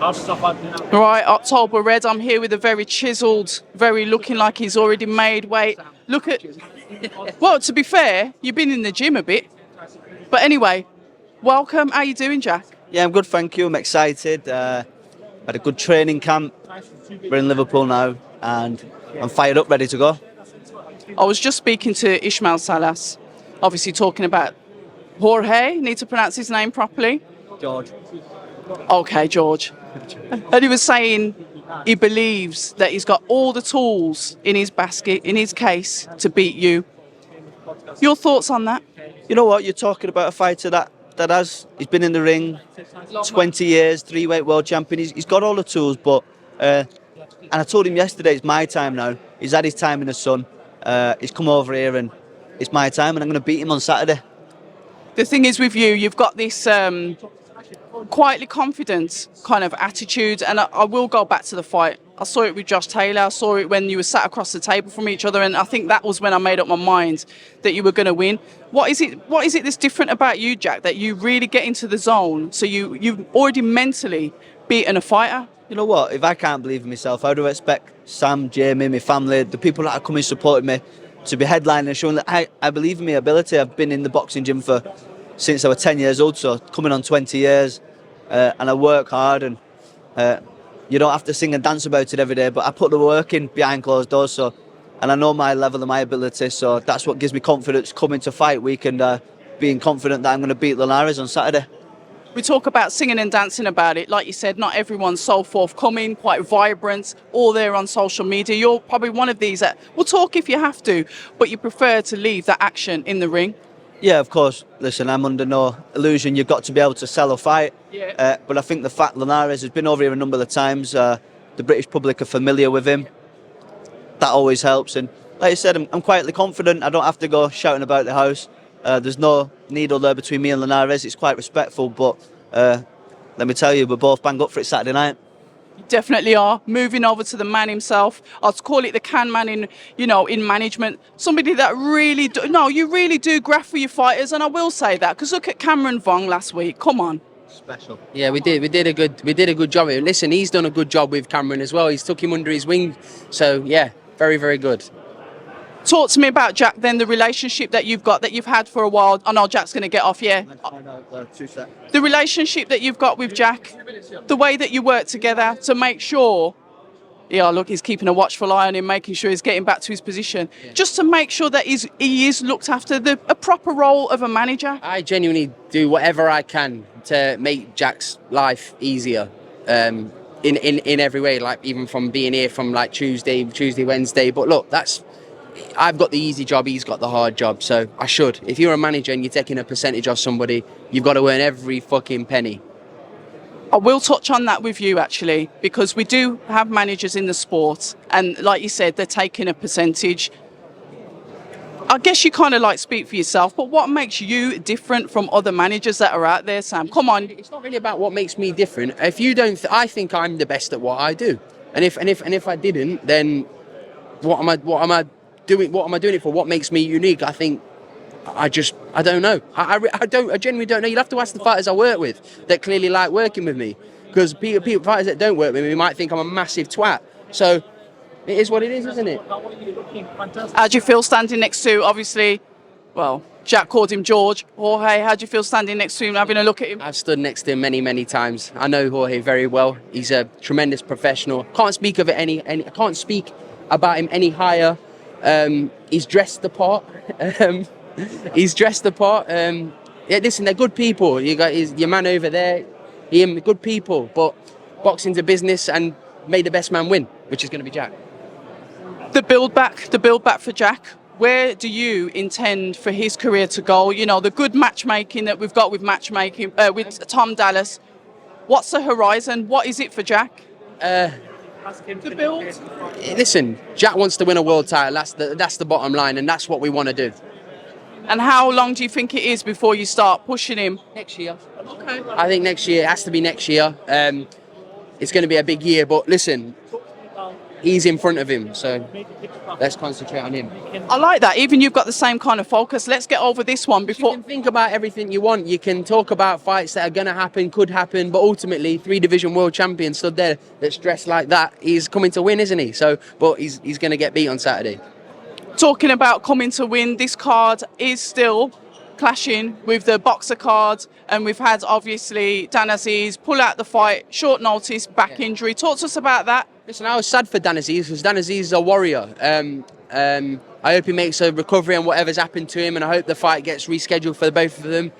Right, October Red. I'm here with a very chiselled, very looking like he's already made weight. Look at. Well, to be fair, you've been in the gym a bit. But anyway, welcome. How you doing, Jack? Yeah, I'm good, thank you. I'm excited. Had a good training camp. We're in Liverpool now, and I'm fired up, ready to go. I was just speaking to Ismail Salas, obviously talking about Jorge. Need to pronounce his name properly. George. Okay, George. And he was saying he believes that he's got all the tools in his basket, in his case, to beat you. Your thoughts on that? You know what? You're talking about a fighter he's been in the ring 20 years, 3-weight world champion. He's got all the tools, but and I told him yesterday it's my time now. He's had his time in the sun. He's come over here and it's my time, and I'm going to beat him on Saturday. The thing is with you, you've got this quietly confident kind of attitude, and I will go back to the fight. I saw it with Josh Taylor. I saw it when you were sat across the table from each other, and I think that was when I made up my mind that you were going to win. What is it that's different about you, Jack, that you really get into the zone, so you've already mentally beaten a fighter? You know what? If I can't believe in myself, how do I expect Sam, Jamie, my family, the people that are coming supporting me, to be headlining and showing that I believe in my ability? I've been in the boxing gym since I was 10 years old, so coming on 20 years, and I work hard, and you don't have to sing and dance about it every day, but I put the work in behind closed doors, and I know my level and my ability, so that's what gives me confidence coming to fight week and being confident that I'm going to beat Linares on Saturday. We talk about singing and dancing about it. Like you said, not everyone's so forthcoming, quite vibrant, all there on social media. You're probably one of these that will talk if you have to, but you prefer to leave that action in the ring. Yeah, of course. Listen, I'm under no illusion you've got to be able to sell a fight. Yeah. But I think the fact Linares has been over here a number of times, the British public are familiar with him. That always helps. And like I said, I'm quietly confident. I don't have to go shouting about the house. There's no needle there between me and Linares. It's quite respectful, but let me tell you, we're both bang up for it Saturday night. You definitely are. Moving over to the man himself. I'd call it the can man in management. Somebody that you really do graft for your fighters, and I will say that because look at Cameron Vong last week. Come on. Special. Yeah, we did a good job. Listen, he's done a good job with Cameron as well. He's took him under his wing. So yeah, very, very good. Talk to me about Jack then, the relationship that you've had for a while. I know Jack's going to get off, yeah. The relationship that you've got with Jack, the way that you work together to make sure, look, he's keeping a watchful eye on him, making sure he's getting back to his position, just to make sure that he is looked after, a proper role of a manager. I genuinely do whatever I can to make Jack's life easier. In every way, like even from being here from like Tuesday, Wednesday. But look, I've got the easy job, he's got the hard job, so I should. If you're a manager and you're taking a percentage off somebody, you've got to earn every fucking penny. I will touch on that with you, actually, because we do have managers in the sport, and like you said, they're taking a percentage. I guess you kind of like speak for yourself, but what makes you different from other managers that are out there, Sam? Come on. It's not really about what makes me different. If you don't, I think I'm the best at what I do, and if I didn't, then what am I doing? What am I doing it for? What makes me unique? I think I don't know. I genuinely don't know. You'll have to ask the fighters I work with that clearly like working with me, because people fighters that don't work with me might think I'm a massive twat. So it is what it is, isn't it? How do you feel standing next to, obviously, well, Jack called him George. Jorge, how do you feel standing next to him, having a look at him? I've stood next to him many, many times. I know Jorge very well. He's a tremendous professional. Can't speak of it I can't speak about him any higher. He's dressed the part. Yeah, listen, they're good people. You got your man over there, him, good people. But boxing's a business, and may the best man win, which is going to be Jack. The build back for Jack. Where do you intend for his career to go? You know, the good matchmaking that we've got with with Tom Dallas. What's the horizon? What is it for Jack? The build. Listen, Jack wants to win a world title. That's the bottom line, and that's what we want to do. And how long do you think it is before you start pushing him? Next year. Okay. I think next year. It has to be next year. It's going to be a big year, but listen, he's in front of him. So let's concentrate on him. I like that. Even you've got the same kind of focus. Let's get over this one You before. can think about everything you want. You can talk about fights that are going to happen, could happen, but ultimately, 3-division world champion stood there that's dressed like that. He's coming to win, isn't he? So, but he's going to get beat on Saturday. Talking about coming to win, this card is still clashing with the boxer card, and we've had obviously Dan Aziz pull out the fight, short notice, back injury. Talk to us about that. Listen, I was sad for Dan Aziz because Dan Aziz is a warrior. I hope he makes a recovery on whatever's happened to him, and I hope the fight gets rescheduled for the both of them.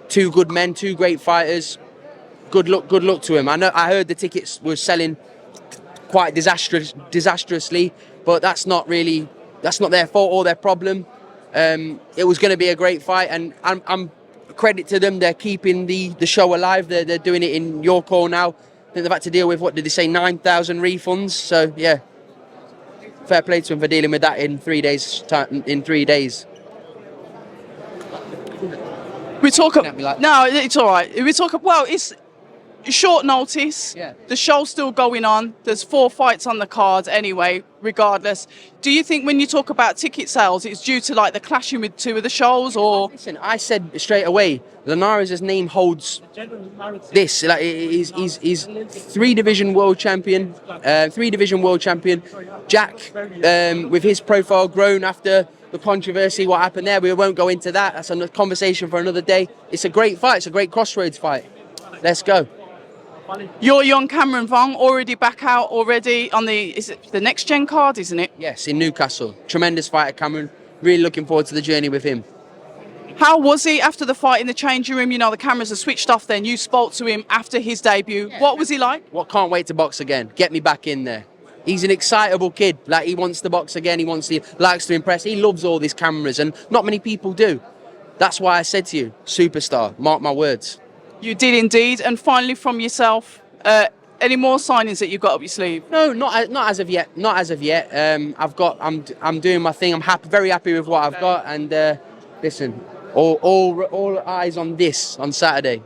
Two good men, two great fighters. Good luck to him. I heard the tickets were selling quite disastrously, but that's not their fault or their problem. It was going to be a great fight, and I'm credit to them. They're keeping the show alive. They're doing it in your call now. I think they've had to deal with, what did they say, 9,000 refunds. So yeah, fair play to them for dealing with that in 3 days. In 3 days. We talk. No, it's all right. We talk. Well, it's short notice. Yeah. The show's still going on. There's 4 fights on the card anyway, regardless. Do you think when you talk about ticket sales, it's due to like the clashing with 2 of the shows, or? Listen, I said straight away, Linares' name holds this. Like he's 3-division world champion, 3-division world champion. Jack, with his profile grown after the controversy, what happened there, we won't go into that. That's a conversation for another day. It's a great fight. It's a great crossroads fight. Let's go. Your young Cameron Vong already back out already on is it the next gen card, isn't it? Yes, in Newcastle. Tremendous fighter, Cameron. Really looking forward to the journey with him. How was he after the fight in the changing room? You know, the cameras are switched off then. You spoke to him after his debut. Yeah. What was he like? Can't wait to box again. Get me back in there. He's an excitable kid. Like, he wants to box again. He likes to impress. He loves all these cameras, and not many people do. That's why I said to you, superstar. Mark my words. You did indeed. And finally, from yourself, any more signings that you've got up your sleeve? No, not as of yet. Not as of yet. I'm doing my thing. I'm very happy with what I've got. And listen, all eyes on this on Saturday.